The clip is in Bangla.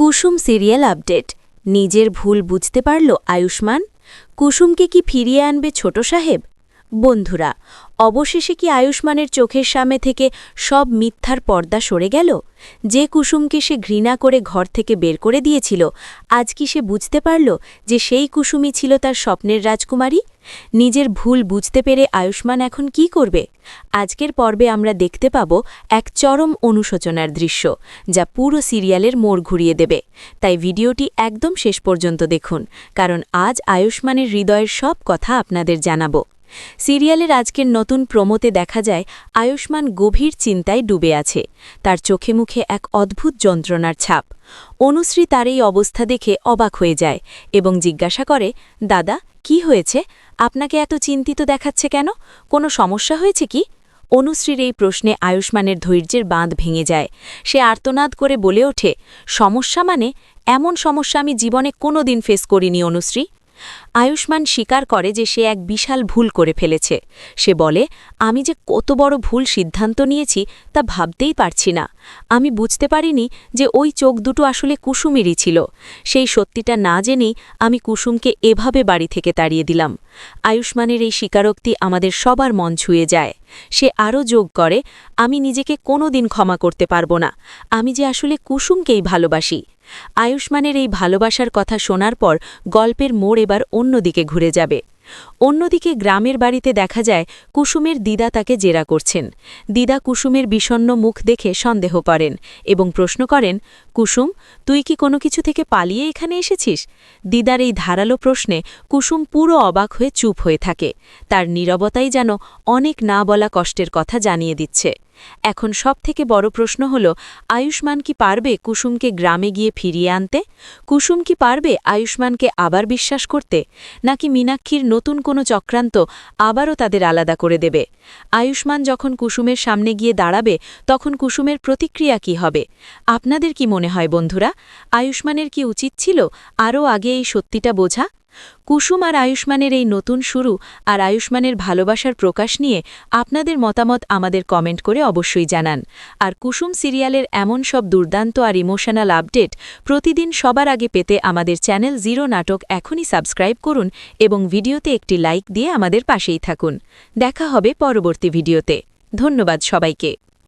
কুসুম সিরিয়াল আপডেট। নিজের ভুল বুঝতে পারল আয়ুষ্মান? কুসুমকে কি ফিরিয়ে আনবে ছোট সাহেব? বন্ধুরা, অবশেষে কি আয়ুষ্মানের চোখের সামনে থেকে সব মিথ্যার পর্দা সরে গেল? যে কুসুমকে সে ঘৃণা করে ঘর থেকে বের করে দিয়েছিল, আজ কি সে বুঝতে পারল যে সেই কুসুমই ছিল তার স্বপ্নের রাজকুমারী? নিজের ভুল বুঝতে পেরে আয়ুষ্মান এখন কি করবে? আজকের পর্বে আমরা দেখতে পাব এক চরম অনুশোচনার দৃশ্য, যা পুরো সিরিয়ালের মোড় ঘুরিয়ে দেবে। তাই ভিডিওটি একদম শেষ পর্যন্ত দেখুন, কারণ আজ আয়ুষ্মানের হৃদয়ের সব কথা আপনাদের জানাবো। সিরিয়ালের আজকের নতুন প্রোমোতে দেখা যায় আয়ুষ্মান গভীর চিন্তায় ডুবে আছে। তার চোখে মুখে এক অদ্ভুত যন্ত্রণার ছাপ। অনুশ্রী তার এই অবস্থা দেখে অবাক হয়ে যায় এবং জিজ্ঞাসা করে, দাদা, কি হয়েছে? আপনাকে এত চিন্তিত দেখাচ্ছে কেন? কোনো সমস্যা হয়েছে কি? অনুশ্রীর এই প্রশ্নে আয়ুষ্মানের ধৈর্যের বাঁধ ভেঙে যায়। সে আর্তনাদ করে বলে ওঠে, সমস্যা মানে? এমন সমস্যা আমি জীবনে কোনোদিন ফেস করিনি অনুশ্রী। আয়ুষ্মান স্বীকার করে যে সে এক বিশাল ভুল করে ফেলেছে। সে বলে, আমি যে কত বড় ভুল সিদ্ধান্ত নিয়েছি তা ভাবতেই পারছি না। আমি বুঝতে পারিনি যে ওই চোখ দুটো আসলে কুসুমেরই ছিল। সেই সত্যিটা না জেনেই আমি কুসুমকে এভাবে বাড়ি থেকে তাড়িয়ে দিলাম। আয়ুষ্মানের এই স্বীকারোক্তি আমাদের সবার মন ছুঁয়ে যায়। সে আরও যোগ করে, আমি নিজেকে কোনোদিন ক্ষমা করতে পারবো না। আমি যে আসলে কুসুমকেই ভালোবাসি। আয়ুষ্মানের এই ভালোবাসার কথা শোনার পর গল্পের মোড় এবার অন্যদিকে ঘুরে যাবে। অন্যদিকে গ্রামের বাড়িতে দেখা যায় কুসুমের দিদা তাকে জেরা করছেন। দিদা কুসুমের বিষণ্ণ মুখ দেখে সন্দেহ করেন এবং প্রশ্ন করেন, কুসুম, তুই কি কোনো কিছু থেকে পালিয়ে এখানে এসেছিস? দিদার এই ধারালো প্রশ্নে কুসুম পুরো অবাক হয়ে চুপ হয়ে থাকে। তার নীরবতাই যেন অনেক না বলা কষ্টের কথা জানিয়ে দিচ্ছে। এখন সবথেকে বড় প্রশ্ন হল, আয়ুষ্মান কি পারবে কুসুমকে গ্রামে গিয়ে ফিরিয়ে আনতে? কুসুম কি পারবে আয়ুষ্মানকে আবার বিশ্বাস করতে? নাকি মীনাক্ষীর নতুন কোনো চক্রান্ত আবারও তাদের আলাদা করে দেবে? আয়ুষ্মান যখন কুসুমের সামনে গিয়ে দাঁড়াবে, তখন কুসুমের প্রতিক্রিয়া কি হবে? আপনাদের কি মনে হয় বন্ধুরা? আয়ুষ্মানের কি উচিত ছিল আরও আগে এই সত্যিটা বোঝা? কুসুম আর আয়ুষ্মানের এই নতুন শুরু আর আয়ুষ্মানের ভালোবাসার প্রকাশ নিয়ে আপনাদের মতামত আমাদের কমেন্ট করে অবশ্যই জানান। আর কুসুম সিরিয়ালের এমন সব দুর্দান্ত আর ইমোশনাল আপডেট প্রতিদিন সবার আগে পেতে আমাদের চ্যানেল জিরো নাটক এখনই সাবস্ক্রাইব করুন এবং ভিডিওতে একটি লাইক দিয়ে আমাদের পাশেই থাকুন। দেখা হবে পরবর্তী ভিডিওতে। ধন্যবাদ সবাইকে।